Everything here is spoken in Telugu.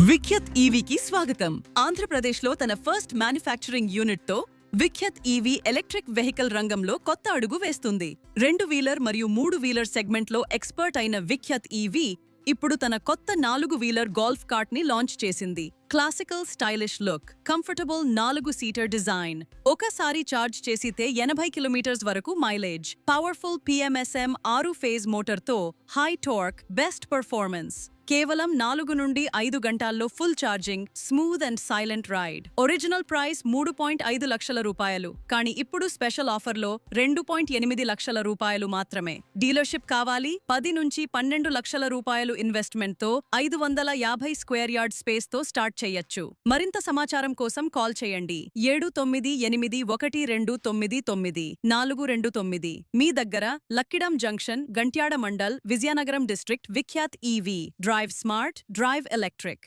విఖ్యత్ ఈవీకి స్వాగతం. ఆంధ్రప్రదేశ్లో తన ఫస్ట్ మ్యానుఫ్యాక్చరింగ్ యూనిట్తో విఖ్యత్ ఈవీ ఎలక్ట్రిక్ వెహికల్ రంగంలో కొత్త అడుగు వేస్తుంది. 2 వీలర్ మరియు 3 వీలర్ సెగ్మెంట్లో ఎక్స్పర్ట్ అయిన విఖ్యత్ ఈవీ ఇప్పుడు తన కొత్త 4 వీలర్ గోల్ఫ్ కార్ట్ ని లాంచ్ చేసింది. Classical stylish look, comfortable 4 seater design, ఒకసారి ఛార్జ్ చేసితే 80 కిలోమీటర్స్ వరకు మైలేజ్, పవర్ఫుల్ PMSM 6 ఫేజ్ మోటార్తో హై టార్క్, బెస్ట్ పర్ఫార్మెన్స్, కేవలం 4 నుండి 5 గంటల్లో full charging, smooth and silent ride. Original price 3.5 లక్షల రూపాయలు, కానీ ఇప్పుడు స్పెషల్ ఆఫర్లో 2.8 లక్షల రూపాయలు మాత్రమే. డీలర్షిప్ కావాలి? 10 నుంచి 12 లక్షల రూపాయలు ఇన్వెస్ట్మెంట్తో 550 స్క్వేర్ యార్డ్ స్పేస్తో స్టార్ట్ చేయొచ్చు. మరింత సమాచారం కోసం కాల్ చేయండి 7981299429. మీ దగ్గర Lakkidam junction, Gantyada mandal, Vizianagaram district. Vikhyat EV. Drive smart, drive electric.